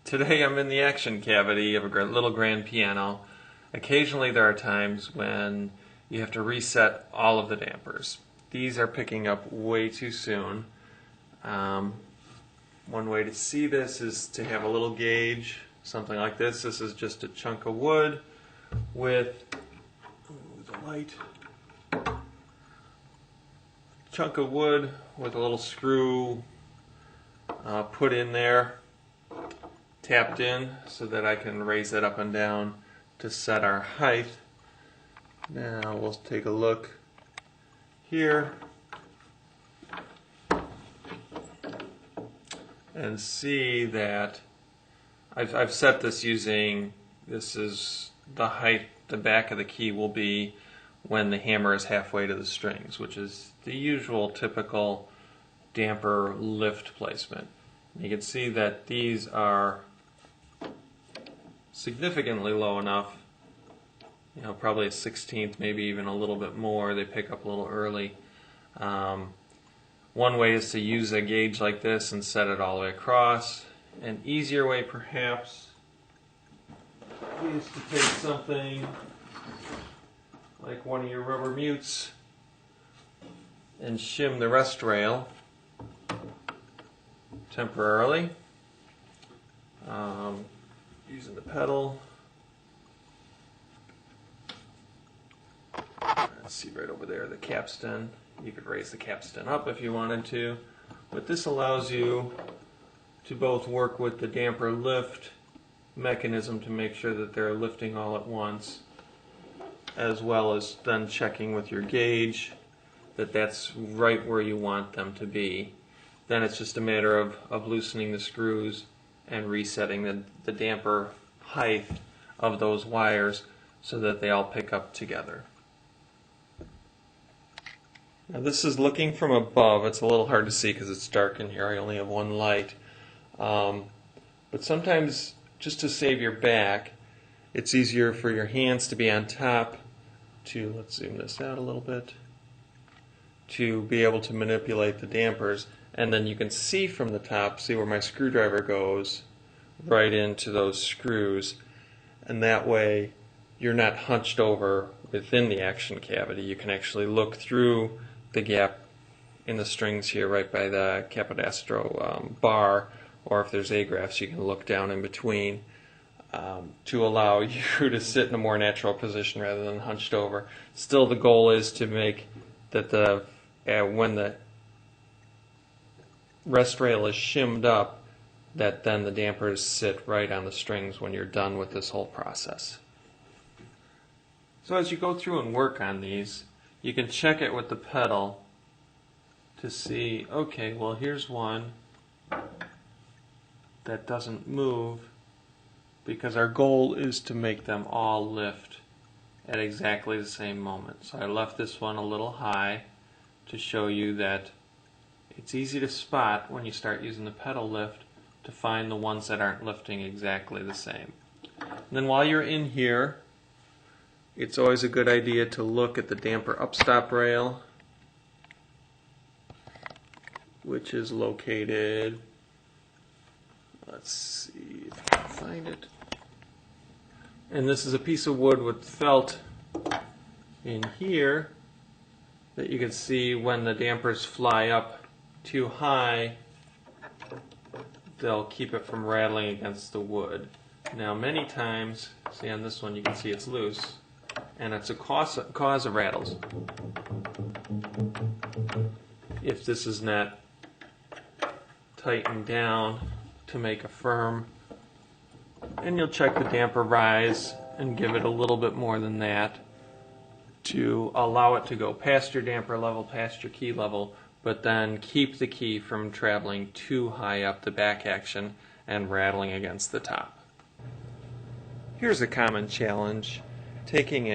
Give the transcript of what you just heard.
Today I'm in the action cavity of a little grand piano. Occasionally there are times when you have to reset all of the dampers. These are picking up way too soon. One way to see this is to have a little gauge, something like this. This is just a chunk of wood with the light. Chunk of wood with a little screw put in there, tapped in so that I can raise it up and down to set our height. Now we'll take a look here and see that I've set this using, this is the height the back of the key will be when the hammer is halfway to the strings, which is the usual typical damper lift placement. You can see that these are significantly low enough, probably a 16th, maybe even a little bit more. They pick up a little early. One way is to use a gauge like this and set it all the way across. An easier way perhaps is to take something like one of your rubber mutes and shim the rest rail temporarily using the pedal. Let's see right over there, the capstan. You could raise the capstan up if you wanted to, but this allows you to both work with the damper lift mechanism to make sure that they're lifting all at once, as well as then checking with your gauge that that's right where you want them to be. Then it's just a matter of loosening the screws and resetting the damper height of those wires so that they all pick up together. Now this is looking from above. It's a little hard to see because it's dark in here. I only have one light. But sometimes, just to save your back, it's easier for your hands to be on top to, let's zoom this out a little bit, to be able to manipulate the dampers. And then you can see from the top, see where my screwdriver goes right into those screws. And that way you're not hunched over within the action cavity. You can actually look through the gap in the strings here right by the capodastro bar, or if there's A-graphs you can look down in between to allow you to sit in a more natural position rather than hunched over. Still, the goal is to make that when the rest rail is shimmed up, that then the dampers sit right on the strings when you're done with this whole process. So as you go through and work on these, you can check it with the pedal to see, okay, well here's one that doesn't move, because our goal is to make them all lift at exactly the same moment. So I left this one a little high to show you that it's easy to spot when you start using the pedal lift to find the ones that aren't lifting exactly the same. And then while you're in here, it's always a good idea to look at the damper upstop rail, which is located, let's see if I can find it. And this is a piece of wood with felt in here that you can see when the dampers fly up too high, they'll keep it from rattling against the wood. Now many times, see on this one you can see it's loose, and it's a cause of rattles. If this is not tightened down to make a firm, and you'll check the damper rise and give it a little bit more than that to allow it to go past your damper level, past your key level, but then keep the key from traveling too high up the back action and rattling against the top. Here's a common challenge: taking a